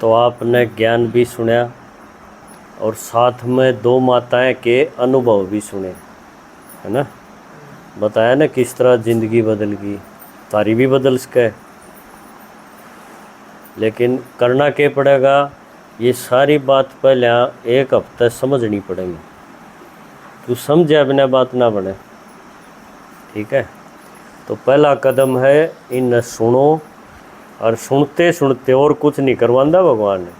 तो आपने ज्ञान भी सुना और साथ में दो माताएं के अनुभव भी सुने, है ना। बताया ना किस तरह ज़िंदगी बदल गई, तारी भी बदल सके। लेकिन करना क्या पड़ेगा, ये सारी बात पहले एक हफ्ते समझनी पड़ेगी। तू समझे बिना बात ना बने, ठीक है। तो पहला कदम है इन सुनो, और सुनते सुनते और कुछ नहीं करवांदा भगवान ने,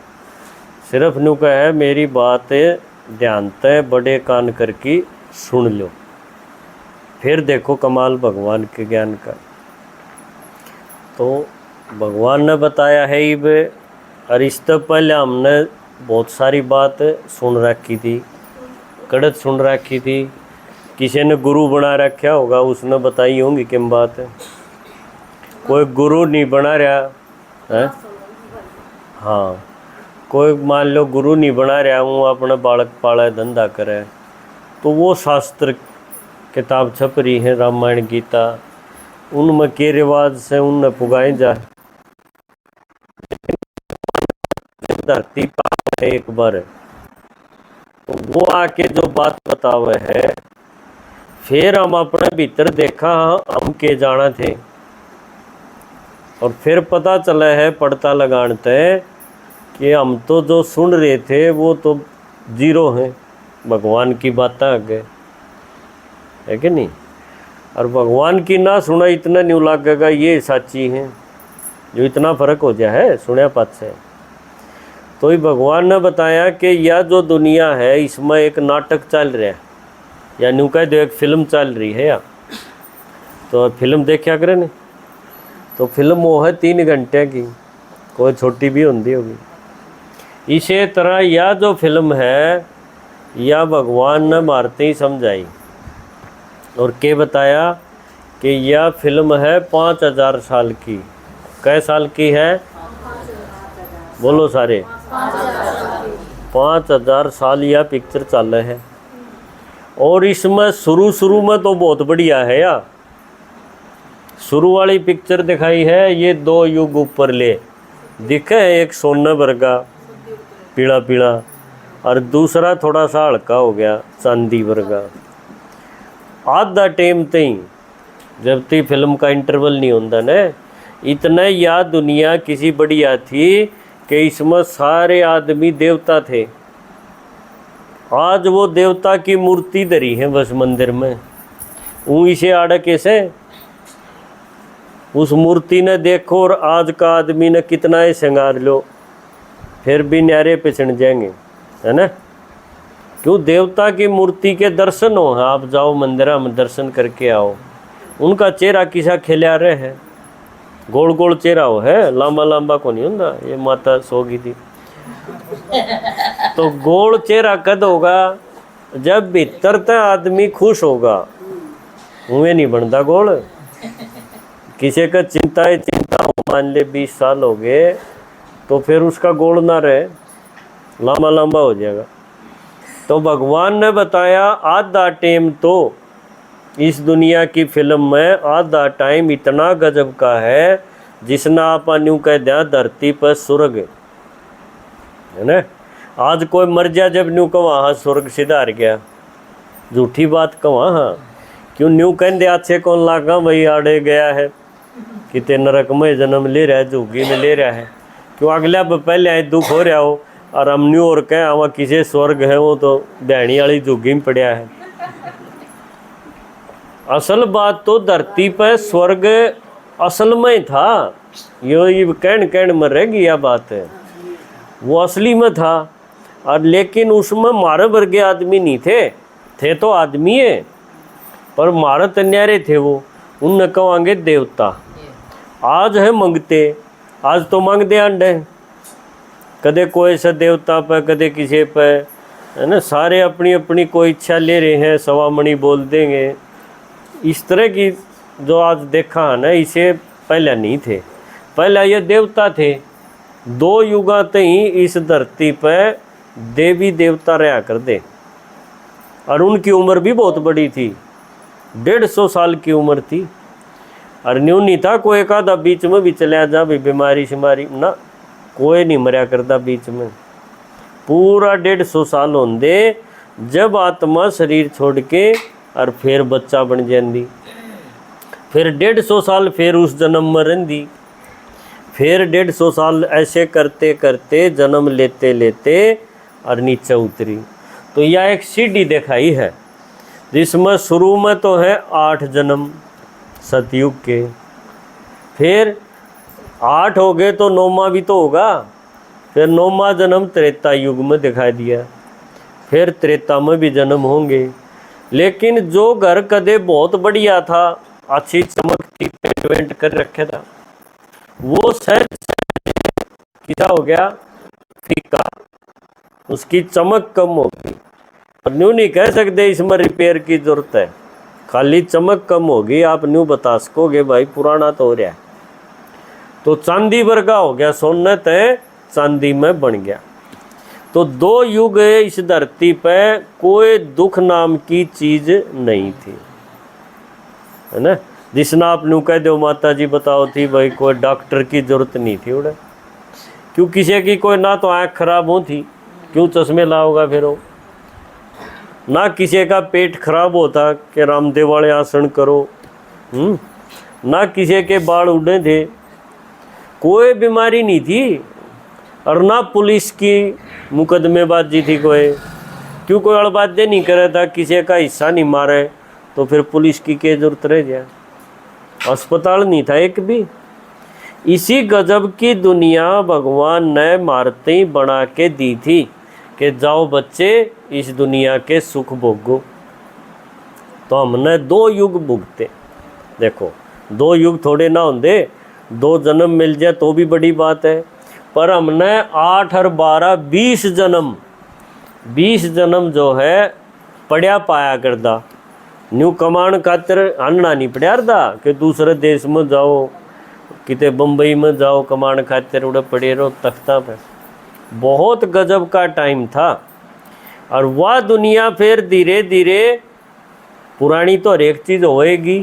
सिर्फ न्यू का है मेरी बात ध्यान ते बड़े कान करके सुन लो, फिर देखो कमाल भगवान के ज्ञान का। तो भगवान ने बताया है ही बे, और इससे पहले हमने बहुत सारी बात सुन रखी थी, कड़त सुन रखी थी। किसी ने गुरु बना रखा होगा, उसने बताई होंगी किम बात है। कोई गुरु नहीं बना रहा है, हाँ, कोई मान लो गुरु नहीं बना रहा हूँ, अपना बालक पाले धंधा करे, तो वो शास्त्र किताब छप रही है रामायण गीता, उनमें के रिवाज से उनने पुगाए जा धरती पर एक बार, तो वो आके जो बात बतावे है, फिर हम अपने भीतर देखा हम के जाना थे, और फिर पता चला है पड़ता लगाते कि हम तो जो सुन रहे थे वो तो जीरो हैं, भगवान की बातें आगे है कि नहीं। और भगवान की ना सुना इतना नहीं लगेगा ये सच्ची है, जो इतना फर्क हो गया है सुनया पात से। तो ही भगवान ने बताया कि यह जो दुनिया है इसमें एक नाटक चल रहा है, या न्यू कह दो एक फिल्म चल रही है। या तो फिल्म देखा करें ने, तो फिल्म वो है 3 घंटे की, कोई छोटी भी होती होगी। इसी तरह यह जो फिल्म है यह भगवान ने मारते ही समझाई, और क्या बताया कि यह फिल्म है 5000 साल की। कै साल की है बोलो सारे, 5000 साल यह पिक्चर चल रहा है। और इसमें शुरू में तो बहुत बढ़िया है यार, शुरू वाली पिक्चर दिखाई है ये 2 युग ऊपर ले दिखे, एक सोने वर्गा पीला पीला, और दूसरा थोड़ा सा हल्का हो गया चांदी वर्गा। आधा टाइम तई जब तक फिल्म का इंटरवल नहीं होता ना, इतना यह दुनिया किसी बढ़िया थी कि इसमें सारे आदमी देवता थे। आज वो देवता की मूर्ति धरी है बस मंदिर में, इसे आड़ा कैसे उस मूर्ति ने देखो, और आज का आदमी ने कितना ही श्रृंगार लो फिर भी न्यारे पे चढ़ जाएंगे, है ना। क्यों, देवता की मूर्ति के दर्शन हो, आप जाओ मंदिर में दर्शन करके आओ, उनका चेहरा किसा खिला रहे है, गोल गोल चेहरा हो है, लंबा लंबा को नहीं होता। ये माता सो गई थी तो गोल चेहरा कद होगा जब भीतर तक आदमी खुश होगा, मुँह नहीं बनता गोल। किसी का चिंता हो, मान ले 20 साल हो गए तो फिर उसका गोल ना रहे, लंबा लंबा हो जाएगा। तो भगवान ने बताया आधा टाइम तो इस दुनिया की फिल्म में आधा टाइम इतना गजब का है जिसना आप न्यू कह दिया धरती पर स्वर्ग है ना। आज कोई मर जाए जब न्यू कहा हाँ स्वर्ग सिधार गया, झूठी बात कहा हाँ, क्यों न्यू कह दे अच्छे कौन लागा भाई आड़े गया है, कितने नरक में जन्म ले रहा है, झुग्गी में ले रहा है, क्यों अगला पहले दुख हो रहा हो, और हम न्यू और कहें वहाँ किसी स्वर्ग है वो तो बहनी वाली झुग्गी में पड़ा है। असल बात तो धरती पर स्वर्ग असल में था, ये कहन में रह गई यह बात है, वो असली में था। और लेकिन उसमें मारे वर्गे आदमी नहीं थे तो आदमी है, पर मारे तन्यारे थे वो, उन कहेंगे देवता। आज है मंगते, आज तो मांग दे अंडे, कदे कोई सा देवता पे कदे किसी पे, है ना। सारे अपनी अपनी कोई इच्छा ले रहे हैं, सवामणि बोल देंगे। इस तरह की जो आज देखा है ना, इसे पहले नहीं थे, पहले ये देवता थे। 2 युगा ही इस धरती पे देवी देवता रहा कर दे, और उनकी उम्र भी बहुत बड़ी थी, 150 साल की उम्र थी। और न्यू नहीं था कोई एक आधा बीच में भी चला जा भी बीमारी शिमारी ना, कोई नहीं मरया करता बीच में। पूरा 150 साल होंदे जब आत्मा शरीर छोड़ के और फिर बच्चा बन जाती, फिर 150 साल फिर उस जन्म में रही, फिर 150 साल ऐसे करते करते जन्म लेते लेते और नीचे उतरी। तो यह एक सीढ़ी दिखाई है जिसमें शुरू में तो है 8 जन्म सतयुग के, फिर 8 हो गए तो 9वां भी तो होगा, फिर 9वां जन्म त्रेता युग में दिखाई दिया, फिर त्रेता में भी जन्म होंगे। लेकिन जो घर कदे बहुत बढ़िया था, अच्छी चमकती पेंट कर रखे था, वो सहज क्या हो गया, फीका, उसकी चमक कम हो गई। और न्यू नहीं कह सकते इसमें रिपेयर की जरूरत है, खाली चमक कम होगी, आप न्यू बता सकोगे भाई पुराना तो हो रहा है। तो चांदी वर्गा हो गया, सोना तय चांदी में बन गया। तो 2 युग इस धरती पे कोई दुख नाम की चीज नहीं थी, है ना। जिसने आप न्यू कह दो माता जी बताओ थी भाई कोई डॉक्टर की जरूरत नहीं थी उड़े, क्यों किसी की कोई ना तो आँख खराब हो थी, क्यों चश्मे लाओगा फिर वो, ना किसी का पेट खराब होता कि रामदेव वाले आसन करो, ना किसी के बाल उड़े थे, कोई बीमारी नहीं थी। और ना पुलिस की मुकदमेबाजी थी कोई, क्यों कोई अड़बाजे नहीं करे था, किसी का हिस्सा नहीं मारे तो फिर पुलिस की क्या जरूरत रह जाए। अस्पताल नहीं था एक भी। इसी गजब की दुनिया भगवान ने मारते बना के दी थी कि जाओ बच्चे इस दुनिया के सुख भोगो। तो हमने 2 युग भुगते। देखो 2 युग थोड़े ना होंगे, 2 जन्म मिल जाए तो भी बड़ी बात है, पर हमने 8 और 12 20 जन्म जो है पढ़िया पाया करता। न्यू कमान खातर हनना नहीं पड़ा था कि दूसरे देश में जाओ, किते बम्बई में जाओ कमान खातिर उड़े पड़े रहो तख्ता पे। बहुत गजब का टाइम था। और वह दुनिया फिर धीरे धीरे, पुरानी तो हर एक चीज़ होएगी,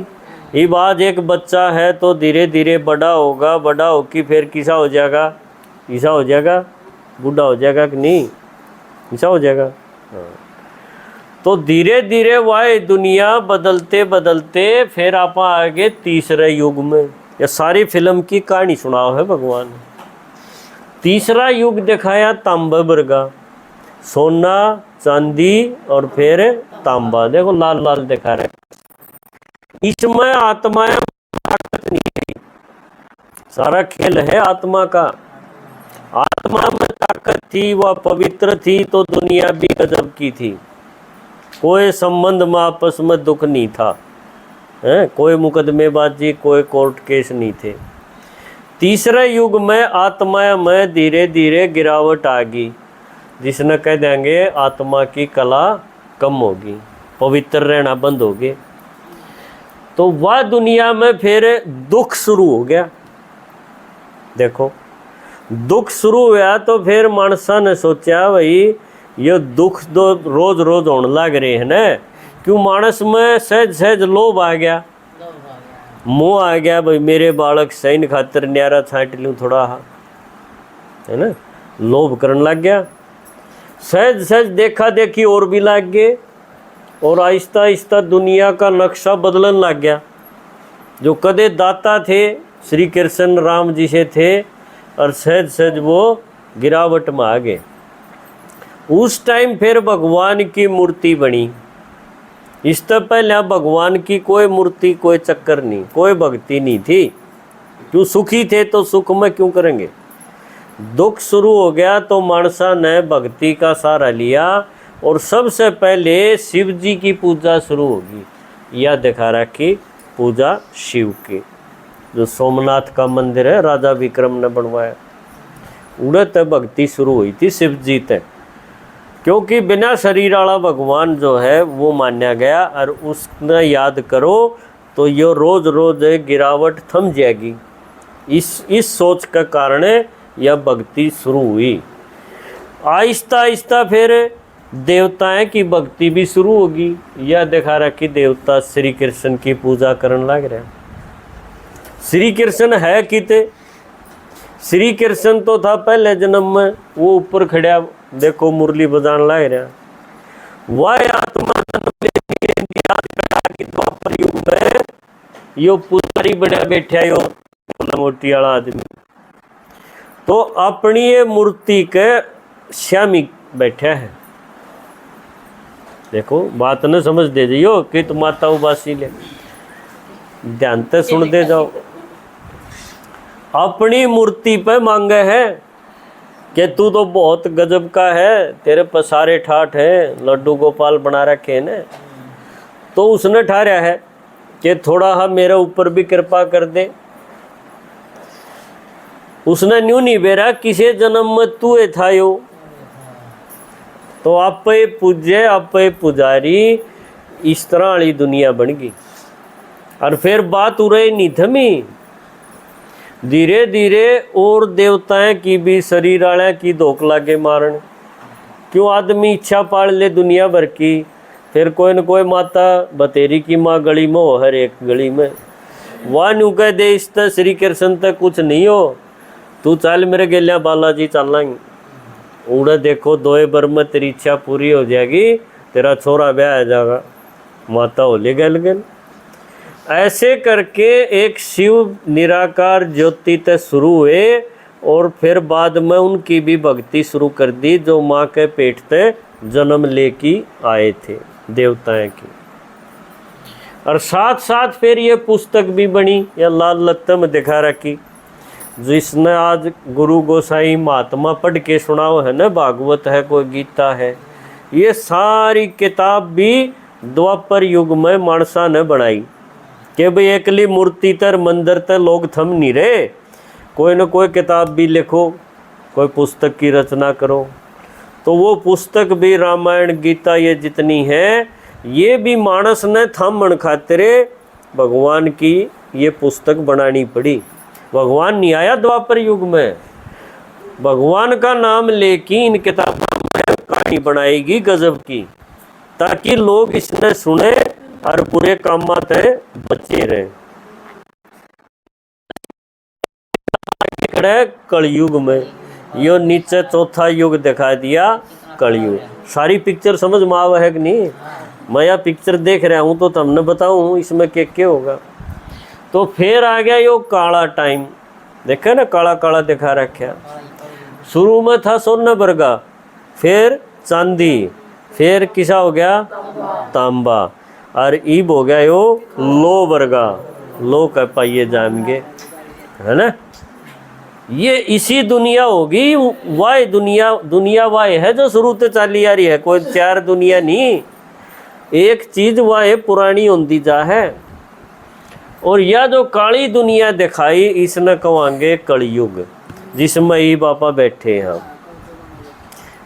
ये बात एक बच्चा है तो धीरे धीरे बड़ा होगा, बड़ा होकर फिर किसा हो जाएगा, ऐसा हो जाएगा, बूढ़ा हो जाएगा कि नहीं, ऐसा हो जाएगा। हाँ। तो धीरे धीरे वह दुनिया बदलते बदलते फिर आप आगे तीसरे युग में। ये सारी फिल्म की कहानी सुनाओ है भगवान। तीसरा युग दिखाया तांबा वर्गा, सोना चांदी और फिर तांबा, देखो लाल लाल दिखा रहे। इसमें आत्माएं ताकत नहीं है, सारा खेल है आत्मा का। आत्मा में ताकत थी, वह पवित्र थी तो दुनिया भी गजब की थी। कोई संबंध में आपस में दुख नहीं था, है कोई मुकदमेबाजी, कोई कोर्ट केस नहीं थे। तीसरे युग में आत्मा में धीरे धीरे गिरावट आ गई, जिसने कह देंगे आत्मा की कला कम होगी, पवित्र रहना बंद हो गए। तो वह दुनिया में फिर दुख शुरू हो गया। देखो दुख शुरू हुआ तो फिर मानसा ने सोचा भाई ये दुख तो रोज रोज होने लग रहे हैं ना, क्यों मानस में सहज सहज लोभ आ गया, मोह आ गया, भाई मेरे बालक सही खातिर न्यारा छांट लूँ थोड़ा, है ना, लोभ करने लग गया। सहज सहज देखा देखी और भी लग गए, और आहिस्ता आहिस्ता दुनिया का नक्शा बदलने लग गया। जो कदे दाता थे श्री कृष्ण राम जी से थे, और सहज सहज वो गिरावट में आ गए। उस टाइम फिर भगवान की मूर्ति बनी। इससे पहले भगवान की कोई मूर्ति, कोई चक्कर नहीं, कोई भक्ति नहीं थी। क्यों सुखी थे तो सुख में क्यों करेंगे। दुख शुरू हो गया तो मानसा ने भक्ति का सहारा लिया, और सबसे पहले शिव जी की पूजा शुरू होगी। यह दिखा रहा कि पूजा शिव की, जो सोमनाथ का मंदिर है राजा विक्रम ने बनवाया, उड़त भक्ति शुरू हुई थी शिव जी तक। क्योंकि बिना शरीर वाला भगवान जो है वो माना गया, और उसने याद करो तो ये रोज रोज गिरावट थम जाएगी। इस सोच का कारण यह भक्ति शुरू हुई। आहिस्ता आहिस्ता फिर देवताएं की भक्ति भी शुरू होगी। यह दिखा रहा कि देवता श्री कृष्ण की पूजा करने लग रहे हैं। श्री कृष्ण है किते, श्री कृष्ण तो था पहले जन्म में, वो ऊपर खड़ा देखो मुरली बजान लाग रहा। वह आत्मा जन्म लेती है द्वापर युग में, यो पुजारी बड़ा बैठा यो मोटी वाला आदमी, तो अपनी ये मूर्ति के श्यामी बैठा है। देखो बात न समझ दे जियो कि तुम माता उबासी ले, ध्यान से सुन दे जाओ। अपनी मूर्ति पे मांगे है कि तू तो बहुत गजब का है, तेरे पर सारे ठाठ है, लड्डू गोपाल बना रखे ने, तो उसने ठहरा है कि थोड़ा हम मेरे ऊपर भी कृपा कर दे। उसने न्यू नहीं बेरा किसे जन्म में तू था यो, तो आप पूज्य आप पुजारी, इस तरह वाली दुनिया बन गई। और फिर बात उरे नहीं थमी, धीरे धीरे और देवताएं की भी शरीर आया की धोख लागे मारन। क्यों आदमी इच्छा पाल ले दुनिया भर की, फिर कोई न कोई माता बतेरी की माँ गली में हो, हर एक गली में वह न्यू कह दे इस तक श्री कृष्ण तक कुछ नहीं हो, तू चल मेरे गेलिया बालाजी चलेंगे। उड़े देखो दोए बर में तेरी इच्छा पूरी हो जाएगी, तेरा छोरा ब्याह आ जाएगा, माता होली गल गल। ऐसे करके एक शिव निराकार ज्योति ते शुरू हुए, और फिर बाद में उनकी भी भक्ति शुरू कर दी जो माँ के पेट ते जन्म लेके आए थे देवताएं की। और साथ साथ फिर ये पुस्तक भी बनी, या लाल लत्ते में दिखा रखी, जिसने आज गुरु गोसाई महात्मा पढ़ के सुनाओ है ना, भागवत है कोई गीता है, ये सारी किताब भी द्वापर युग में मानसा ने बनाई कि भाई एकली मूर्ति तर मंदिर तर लोग थम नहीं रहे, कोई न कोई किताब भी लिखो, कोई पुस्तक की रचना करो। तो वो पुस्तक भी रामायण गीता ये जितनी है, ये भी मानस ने थामन खातिरे भगवान की ये पुस्तक बनानी पड़ी। भगवान नहीं आया द्वापर युग में, भगवान का नाम लेके इन किताबों में कहानी बनाएगी गजब की, ताकि लोग इसने सुने और पूरे काम आते बचे रहे। कलयुग में यो नीचे चौथा युग दिखा दिया, कलयुग। सारी पिक्चर समझ में आवा है कि नहीं? मैं यह पिक्चर देख रहा हूँ तो तुमने बताऊँ इसमें क्या होगा। तो फिर आ गया यो काला टाइम, देखा ना काला काला दिखा रखा। शुरू में था सोना वर्गा, फिर चांदी, फिर किसा हो गया तांबा, और ईब हो गया यो लो वर्गा, लो कह पाइए जाएंगे, है ना। ये इसी दुनिया होगी, वाय दुनिया वाय है जो शुरू से चली आ रही है, कोई चार दुनिया नहीं, एक चीज वाय पुरानी होती जा है। और यह जो काली दुनिया दिखाई इसने कहेंगे कलयुग, जिसमें ई बापा बैठे हैं।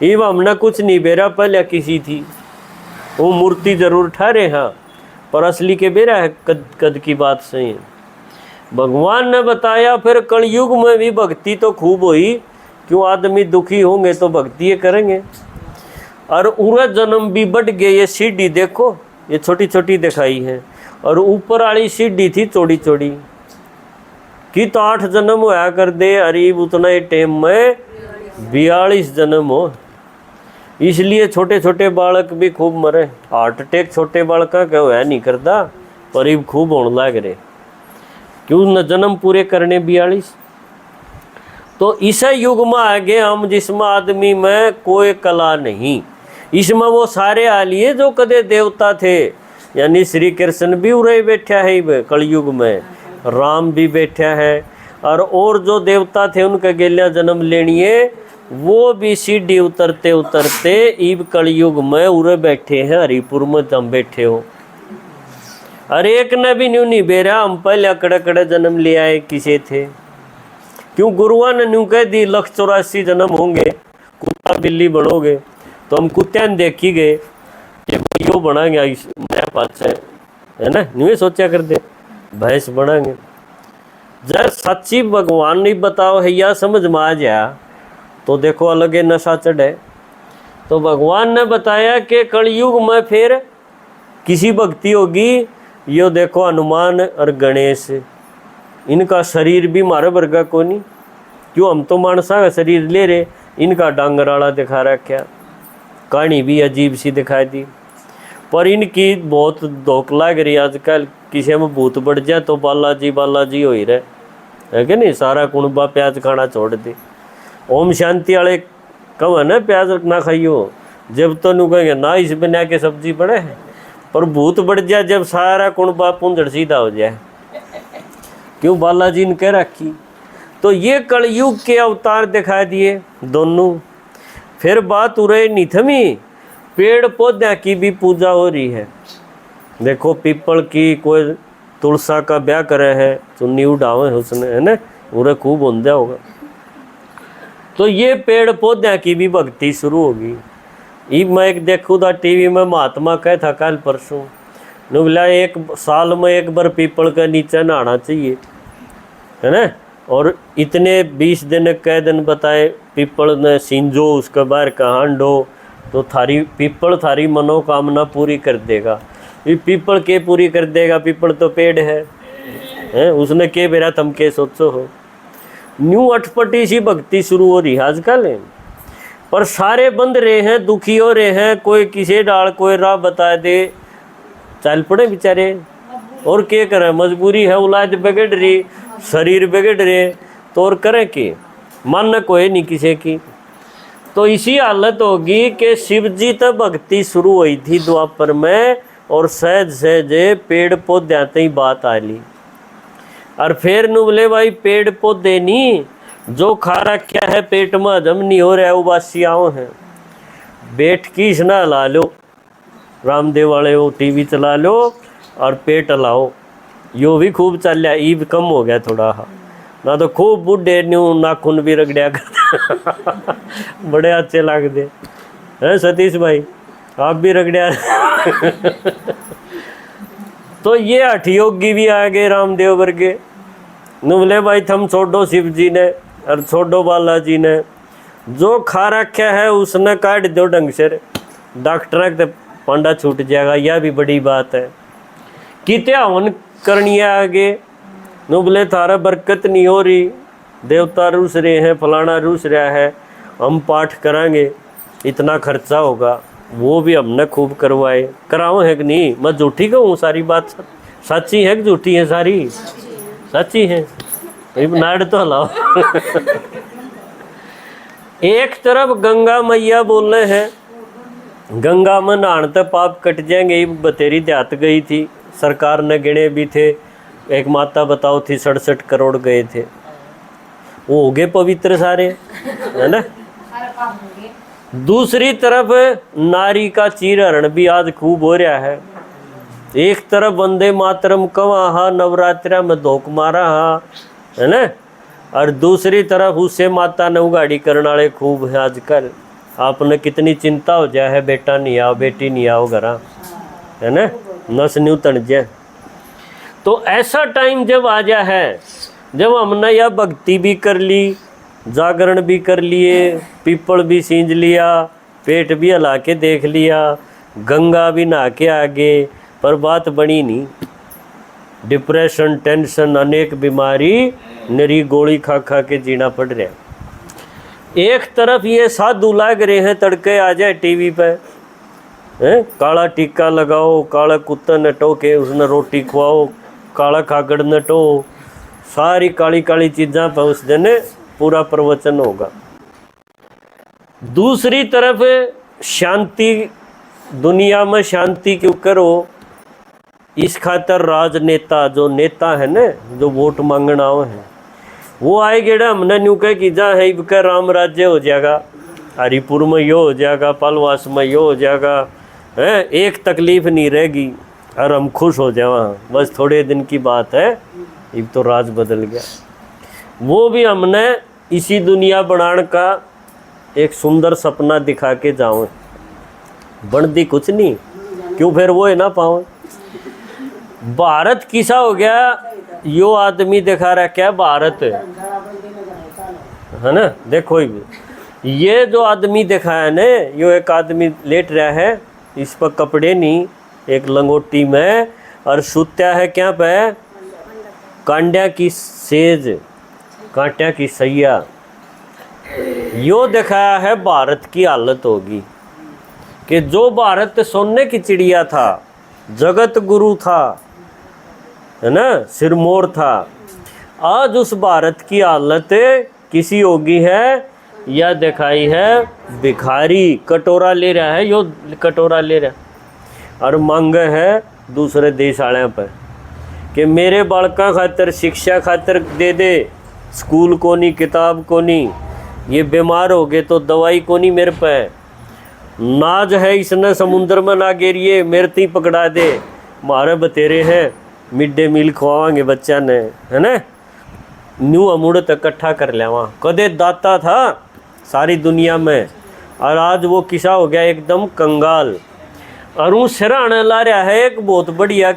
ईब हमने कुछ नहीं बेरा पहले किसी थी, वो मूर्ति जरूर ठहरे हैं, पर असली के बेरा है कद की बात सही है। भगवान ने बताया फिर कलयुग में भी भक्ति तो खूब हुई, क्यों आदमी दुखी होंगे तो भक्ति ये करेंगे। और उरा जन्म भी बढ़ गए। ये सीढ़ी देखो, ये छोटी छोटी दिखाई है, और ऊपर वाली सीढ़ी थी चौड़ी चौड़ी की, तो 8 जन्म होया कर दे। अरे उतना टाइम में 42 जन्म हो, इसलिए छोटे छोटे बालक भी खूब मरे। हार्ट अटैक छोटे बालक का होया नहीं करता, पर इब खूब होने लग रहे, क्यों न जन्म पूरे करने 42। तो इस युग में आ गए हम जिसमें आदमी में कोई कला नहीं, इसमें वो सारे आ लिए जो कदे देवता थे, यानी श्री कृष्ण भी उरे बैठा है कलयुग में, राम भी बैठा है, और जो देवता थे उनके गेलिया जन्म लेनिए, वो भी सीढ़ी उतरते उतरते ईब कलयुग में उरे बैठे हैं। हरिपुर में तुम बैठे हो, अरे एक ने भी न्यू नहीं बेरा, हम पहले अकड़े अकड़े जन्म ले आए किसे थे। क्यों गुरुआ ने न्यू कह दी 184 जन्म होंगे, कुत्ता बिल्ली बनोगे, तो हम कुत्ते ने देख ही गए कि यो बनाएंगे नया पास है ना, न्यू सोचा कर दे भैंस बनाएंगे। जब सच्ची भगवान ने बताओ है या समझ में आ जाए तो देखो अलग नशा चढ़े। तो भगवान ने बताया कि कलयुग में फिर किसी भक्ति होगी, यो देखो हनुमान और गणेश, इनका शरीर भी मारे वर्गा को नहीं, क्यों हम तो मानसा का शरीर ले रहे, इनका डांगराला दिखा रखा, कहानी भी अजीब सी दिखाई दी। पर इनकी बहुत धोख लग रही आजकल, किसी में भूत बढ़ जाए तो बालाजी बालाजी हो ही रहे है कि नहीं, सारा कुणबा प्याज खाना छोड़ दे। ओम शांति वाले कब है ना प्याज ना खाइयो, जब तो नू कहेंगे ना इस बना के सब्जी पड़े है, पर भूत बढ़ जाए जब सारा कुणबा पुंजड़ सीधा हो जाए, क्यों बालाजी ने कह रखी। तो ये कलयुग के अवतार दिखा दिए दोनों। फिर बात हो रही नहीं थमी, पेड़ पौधे की भी पूजा हो रही है। देखो पीपल की, कोई तुलसा का ब्याह करे है, चुन्नी उड़ावे उसने है ना, पूरा खूब होंदा होगा। तो ये पेड़ पौधे की भी भक्ति शुरू होगी। ये मैं एक देखूँ था टीवी में, महात्मा कह था कल परसों ने बोला एक साल में एक बार पीपल के नीचे नहाना चाहिए है ना, और इतने 20 दिन कै दिन बताए पीपल ने सींजो उसके बाहर का हांडो, तो थारी पीपल थारी मनोकामना पूरी कर देगा। ये पीपल के पूरी कर देगा, पीपल तो पेड़ है उसने के बेरा तुम के सोचो हो। न्यू अटपटी सी भक्ति शुरू हो रही है आजकल, पर सारे बंद रहे हैं, दुखी हो रहे हैं, कोई किसी डाल कोई राह बता दे, चल पड़े बेचारे। और क्या करें, मजबूरी है, औलाद बिगड़ रही, शरीर बिगड़ रहे, तो और करें कि मन कोई नहीं किसी की। तो इसी हालत होगी कि शिव जी तक भक्ति शुरू हुई थी द्वापर में, और सहज सहज पेड़ पौधे आते ही बात आ ली। और फिर नु बोले भाई पेड़ पौधे नहीं, जो खा रखा है पेट में हजम नहीं हो रहा है उबासियाओं हैं, बैठ की स्ना ला लो, रामदेव वाले वो टीवी चला लो और पेट लाओ, यो भी खूब चल रहा, ईब कम हो गया थोड़ा हाँ ना, तो खूब बूढ़े न्यू नाखून भी रगड़िया कर बड़े अच्छे लगते हैं सतीश भाई, आप भी रगड़िया तो ये हठयोगी भी आ गए रामदेव वर्गे, बोले भाई थम छोड़ो शिव जी ने और छोड़ो बालाजी ने, जो खा रखा है उसने काट दो ढंग से, डॉक्टर का पांडा छूट जाएगा, यह भी बड़ी बात है। कित्या हवन करनी है आगे, बोले थारा बरकत नहीं हो रही, देवता रूस रहे हैं, फलाना रूस रहा है, हम पाठ कराएंगे, इतना खर्चा होगा, वो भी हमने खूब करवाए, कराओ है कि नहीं, मैं झूठी कहूँ, सारी बात सच्ची है कि झूठी है, सारी सच्ची है, नाड़ तो हलाओ एक तरफ गंगा मैया बोल रहे हैं, गंगा में नहाने तो पाप कट जाएंगे, बतेरी देहात गई थी, सरकार ने गिने भी थे, एक माता बताओ थी 67 करोड़ गए थे, वो हो गए पवित्र सारे है ना। दूसरी तरफ नारी का चीरहरण भी आज खूब हो रहा है, एक तरफ वंदे मातरम कवा हा, नवरात्रा में धोख मारा हा है ना, और दूसरी तरफ उससे माता ने उगाड़ी करने वाले खूब है आजकल। आपने कितनी चिंता हो जाए है, बेटा नहीं आओ बेटी नहीं आओ घरा है ना, नस न्यू तन जाए। तो ऐसा टाइम जब आ जा है, जब हमने यह भक्ति भी कर ली, जागरण भी कर लिए, पीपल भी सींच लिया, पेट भी हिला के देख लिया, गंगा भी नहा के आ गए, पर बात बनी नहीं। डिप्रेशन, टेंशन, अनेक बीमारी, नरी गोली खा खा के जीना पड़ रहा है। एक तरफ ये साधु लाग रहे हैं, तड़के आ जाए टीवी पे हैं, काला टीका लगाओ, काला कुत्ता नटो के उसने रोटी खुआओ, काला खागड़ नटो, सारी काली काली चीज़ां पर उस दिन पूरा प्रवचन होगा। दूसरी तरफ शांति, दुनिया में शांति क्यों करो, इस खातर राजनेता जो नेता है ना, जो वोट मांगना है, वो आए गेड़ा हमने न्यू कह कि जा है इब राम राज्य हो जाएगा, हरिपुर में यो हो जाएगा, पालवास में यो हो जाएगा है, एक तकलीफ नहीं रहेगी और हम खुश हो जाए, बस थोड़े दिन की बात है, इब तो राज बदल गया। वो भी हमने इसी दुनिया बनाने का एक सुंदर सपना दिखा के जाओ, बनती कुछ नहीं, क्यों फिर वो है ना पाओ। भारत किसा हो गया, यो आदमी दिखा रहा क्या भारत है ना, देखो ये जो आदमी दिखाया ने, यो एक आदमी लेट रहा है, इस पर कपड़े नहीं, एक लंगोटी में, और सुत्या है क्या पे, कांड्या की सेज, कांट्या की सैया यो दिखाया है भारत की हालत होगी कि जो भारत सोने की चिड़िया था, जगत गुरु था, है ना, सिरमौर था, आज उस भारत की हालत किसी होगी है या दिखाई है भिखारी। कटोरा ले रहा है, यो कटोरा ले रहा और मांग है दूसरे देश वाले पर कि मेरे बालका खातर शिक्षा खातर दे दे, स्कूल को नहीं, किताब को नहीं, ये बीमार हो गए तो दवाई को नहीं मेरे पे, नाज है इसने समुद्र में ना गिरिए, मेरे ती पकड़ा दे, मारे बतेरे हैं मिड डे मील खवाएंगे बच्चा ने, है ना, न्यू अमूड़ तक इकट्ठा कर लिया। वहाँ कदे दाता था सारी दुनिया में और आज वो किसा हो गया एकदम कंगाल। और वो सिराने ला रहा है एक बहुत बढ़िया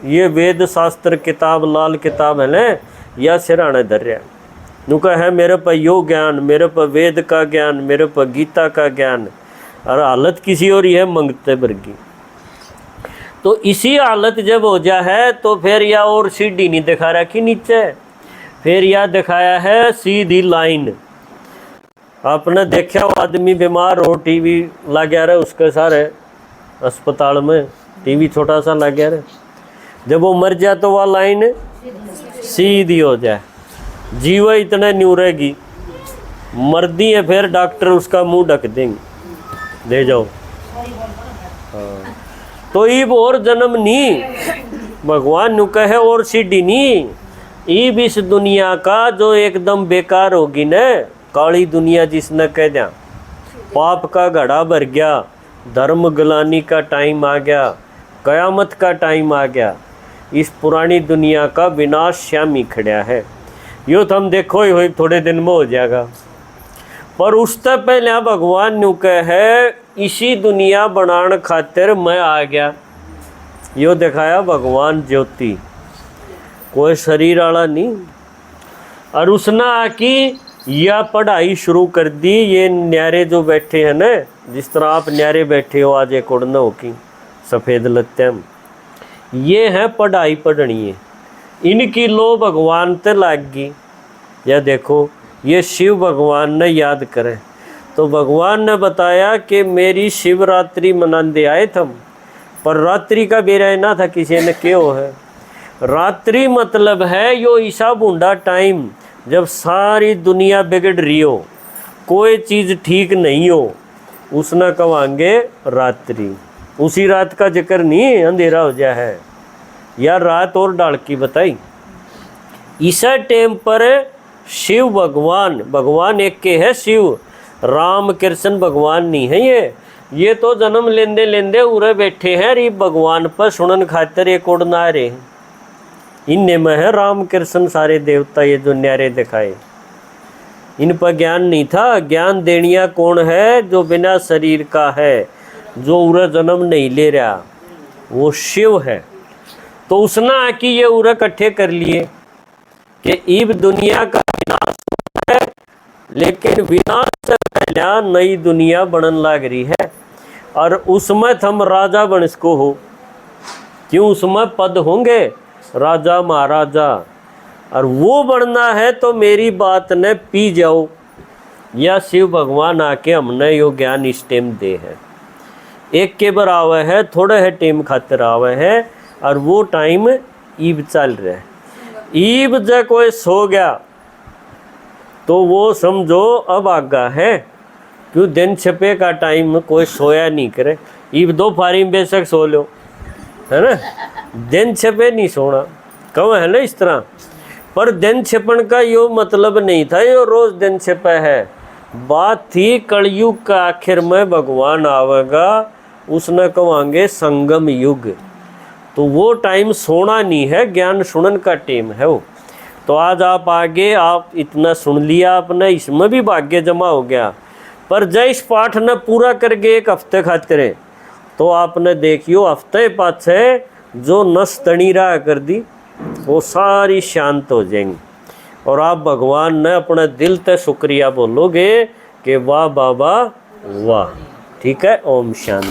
ये वेद शास्त्र किताब, लाल किताब है ना, या सिराने धर रहा नुका है मेरे पर यो ज्ञान, मेरे पर वेद का ज्ञान, मेरे पर गीता का ज्ञान, और हालत किसी और ही है मंगते वर्गी। तो इसी हालत जब हो जा है तो फिर या और सीढ़ी नहीं दिखा रखी नीचे, फिर या दिखाया है सीधी लाइन। आपने देखा वो आदमी बीमार हो, टीवी लग गया रहे उसके सारे अस्पताल में, टीवी छोटा सा लग गया रहे, जब वो मर जाए तो वह लाइन सीधी हो जाए, जीव इतने न्यू रहेगी, मर्दी है फिर डॉक्टर उसका मुंह ढक देंगे, ले जाओ। हाँ। तो ईब और जन्म नहीं, भगवान नु कहे और सीढ़ी नहीं, ईब इस दुनिया का जो एकदम बेकार होगी न, काली दुनिया जिसने कह दिया, पाप का घड़ा भर गया, धर्म गलानी का टाइम आ गया, कयामत का टाइम आ गया, इस पुरानी दुनिया का विनाश श्यामी खड़ा है। यो तो हम देखो ही थोड़े दिन में हो जाएगा, पर उससे पहले भगवान नु कहे इसी दुनिया बनाने खातिर मैं आ गया। यो दिखाया भगवान ज्योति, कोई शरीर वाला नहीं। और उसने आकी यह पढ़ाई शुरू कर दी। ये न्यारे जो बैठे हैं ना, जिस तरह आप न्यारे बैठे हो आज एक उड़ना हो की सफ़ेद लत्ते में, ये है पढ़ाई पढ़नी है, इनकी लो भगवान ते लागी। या देखो ये शिव भगवान ने याद करे तो भगवान ने बताया कि मेरी शिवरात्रि मनाते आए थम, पर रात्रि का बेरा ना था किसी ने क्यों है। रात्रि मतलब है यो ईसा बूंदा टाइम जब सारी दुनिया बिगड़ रही हो, कोई चीज़ ठीक नहीं हो, उसने कहेंगे रात्रि। उसी रात का जिक्र नहीं अंधेरा हो जाए है, या रात और डाल की बताई। इसा टाइम पर शिव भगवान एक के है शिव, राम कृष्ण भगवान नहीं है। ये तो जन्म लेंदे लेंदे उरे बैठे हैं री भगवान पर सुनन खातर एक उड़ना रहे। इनने में है राम कृष्ण सारे देवता ये जो न्यारे दिखाए, इन पर ज्ञान नहीं था। ज्ञान देनिया कौन है? जो बिना शरीर का है, जो उरे जन्म नहीं ले रहा, वो शिव है। तो उसने आके ये उरे इकट्ठे कर लिए कि ईब दुनिया का विनाश है, लेकिन विनाश से पहले नई दुनिया बनन लग रही है। और उसमें हम राजा बन सको हो, क्यों? उसमें पद होंगे राजा महाराजा, और वो बनना है तो मेरी बात ने पी जाओ। या शिव भगवान आके हमने यो ज्ञान इस टाइम दे है, एक के बार आवे है, थोड़े है टाइम खातिर आवे है, और वो टाइम ईब चल रहा है। ईब जब कोई सो गया तो वो समझो अब आगा है, क्यों? दिन छपे का टाइम में कोई सोया नहीं करे। ईब दो फारी में बेशक सो लो, है ना, दिन छपे नहीं सोना, कहो है ना इस तरह। पर दिन छिपन का यो मतलब नहीं था यो रोज दिन छिपा है। बात थी कलयुग का आखिर में भगवान आवेगा, उसने कहेंगे संगम युग। तो वो टाइम सोना नहीं है, ज्ञान सुनन का टाइम है वो। तो आज आप आगे आप इतना सुन लिया आपने, इसमें भी भाग्य जमा हो गया। पर जय इस पाठ ने पूरा करके एक हफ्ते खातिर तो आपने देखियो हफ्ते पाछे जो नस तणी रहा कर दी वो सारी शांत हो जाएंगी, और आप भगवान ने अपने दिल से शुक्रिया बोलोगे कि वाह बाबा वाह। ठीक है, ओम शांति।